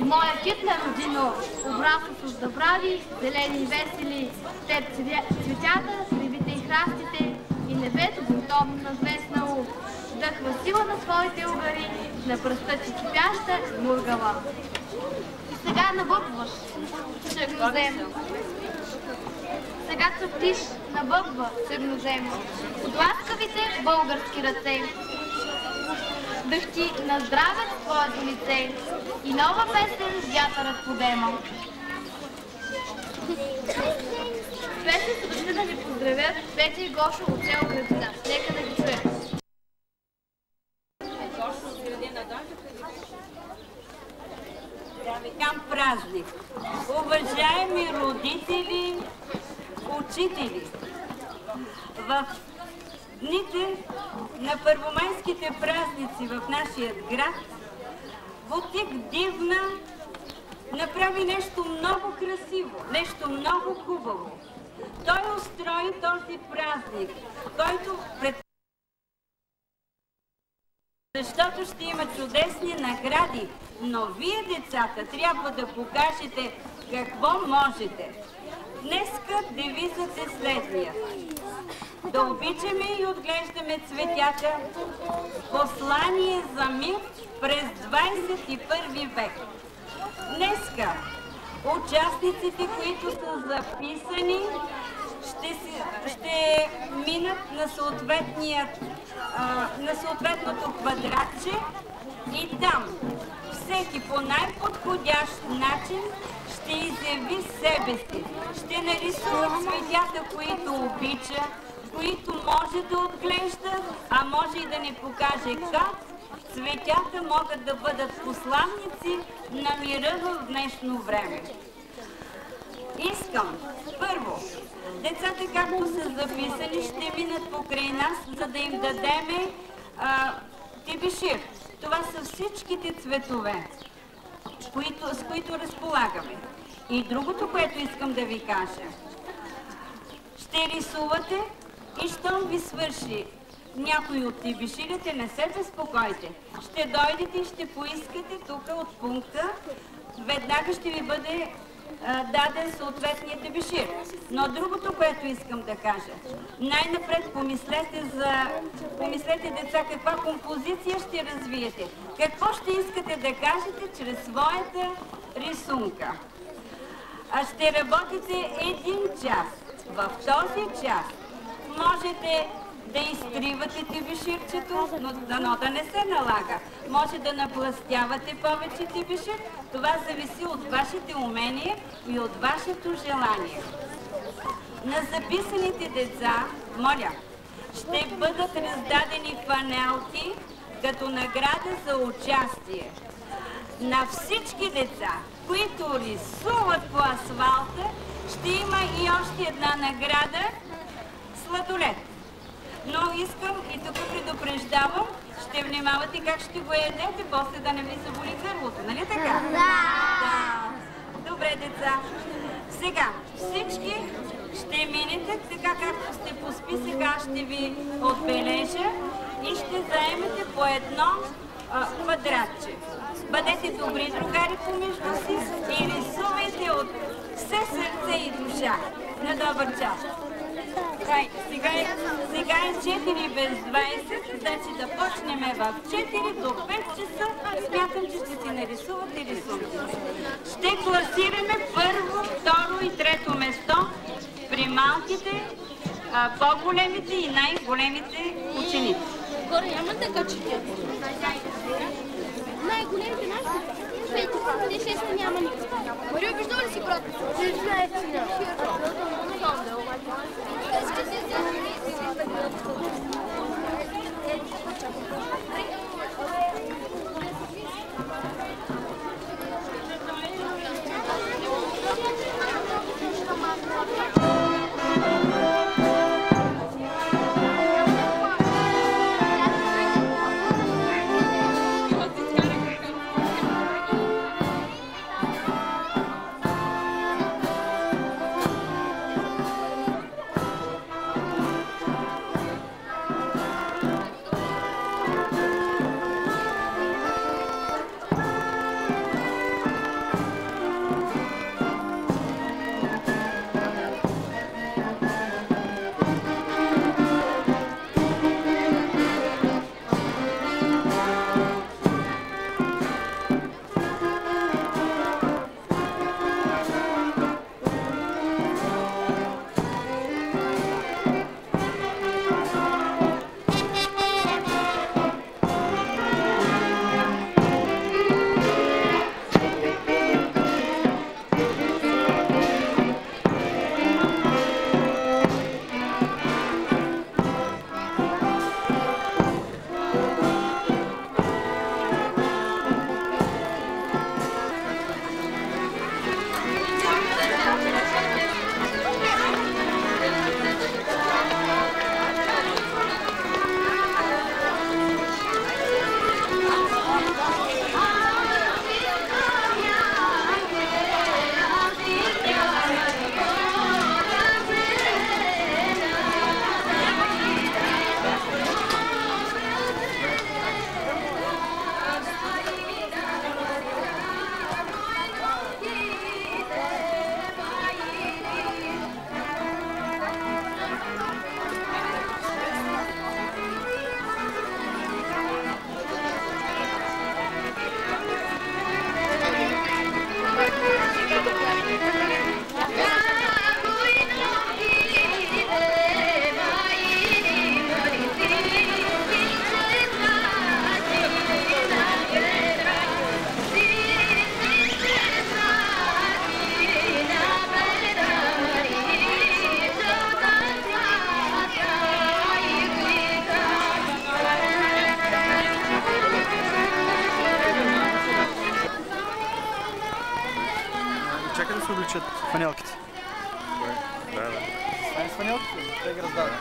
Моя кит на родино, обрасъл с забрави, зелени и весели, теб цветята, сривите и храстите, и небето готово надвеснало, вдъхва сила на своите угари, на пръста ти кипяща и мургава. И сега набъбваш, чрнозем. Сега цъфтиш, набъбва, чрнозем, от ласкавите български ръце. Дъхти на здраве с твоето лице и нова песен вятърът подема. Песен са дошли да ви поздравят Петя и Гошо от село Градина. Нека да ги чуем. Да викам празник. Уважаеми родители, учители, в дните на първомайските празници в нашия град Бутик Дивна направи нещо много красиво, нещо много хубаво. Той устрои този празник, който защото ще има чудесни награди, но вие, децата, трябва да покажете какво можете. Днеска девизът е следния. Да обичаме и отглеждаме цветята. Послание за мир през 21 век. Днеска участниците, които са записани, ще минат на съответното квадратче и там всеки по най-подходящ начин ще изяви себе си. Ще нарисува цветята, които обича, които може да отглежда, а може и да ни покаже как цветята могат да бъдат посланници на мира в днешно време. Искам, първо, децата, както са записани, ще минат покрай нас, за да им дадеме тибишир. Това са всичките цветове, с които разполагаме. И другото, което искам да ви кажа, ще рисувате и щом ви свърши някой от тибиширите, не се безпокойте. Ще дойдете и ще поискате тук от пункта, веднага ще ви бъде даден съответният тибишир. Но другото, което искам да кажа, най-напред помислете, деца, каква композиция ще развиете. Какво ще искате да кажете чрез своята рисунка. Ще работите 1 час. В този час можете да изтривате тибиширчето, но дано да не се налага. Може да напластявате повече тибишир. Това зависи от вашите умения и от вашето желание. На записаните деца, моля, ще бъдат раздадени фанелки като награда за участие. На всички деца, които рисуват по асфалта, ще има и още една награда – сладолед. Но искам и тук предупреждавам, ще внимавате как ще го ядете, после да не ви заболи гърлото, нали така? Да! Добре, деца. Сега, всички ще минете, така както сте по списък, аз ще ви отбележа и ще заемете по едно квадратче. Бъдете добри другари помежду си и рисувайте от все сърце и душа. На добър час! Сега е 4 без 20, значи да почнем в 4 до 5 часа. Смятам, че ще си нарисувате рисунки. Ще класираме първо, второ и трето место при малките, по-големите и най-големите ученици. Горе няма да качите. Най-големите нашите. Те 6 няма никакво. Марио, виждал ли си брат? Не знае, че няма. обличат фанелките. Да, да. Стане с фанелките, те ги раздават.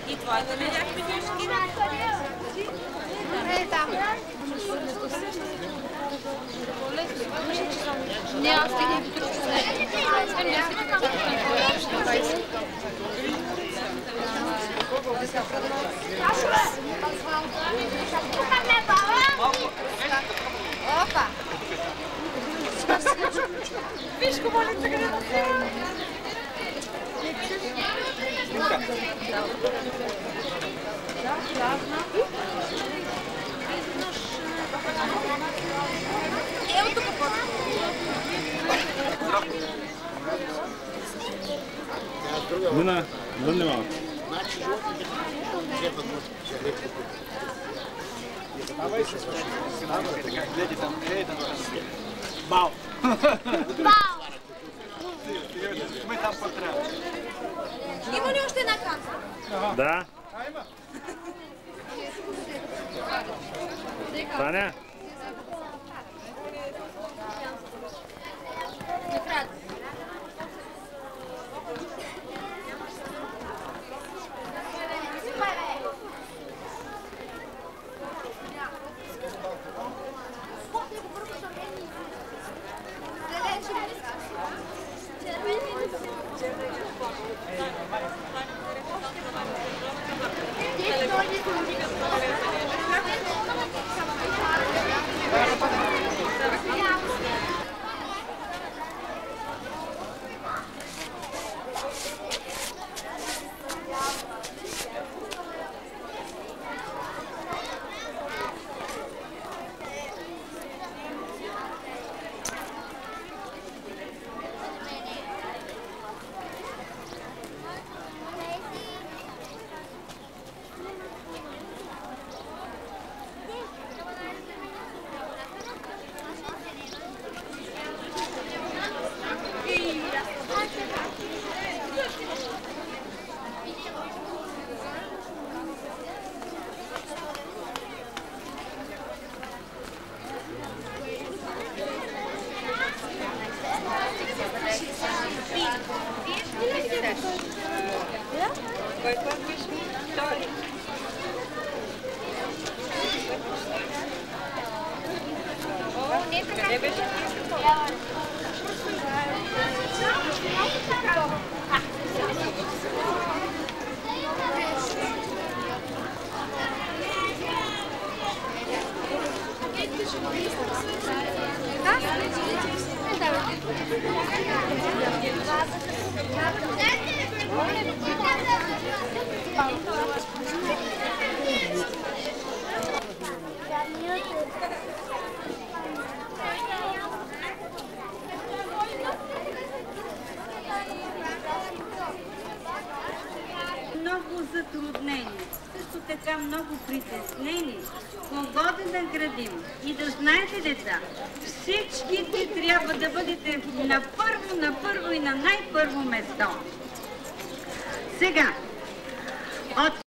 И твоите ли някакви книжки? Не, там. Не, аз стигнах до друг Опа! Виж го, молите, къде да се... Ево тук почва. Мина, върни малко. Бау! Бау! Там портрет. Има ли още една канца? Да. Таня? Много затруднени, също така много притеснени, кого да наградим. И да знаете, деца, всичките трябва да бъдете на първо и на най-първо место. Сега, от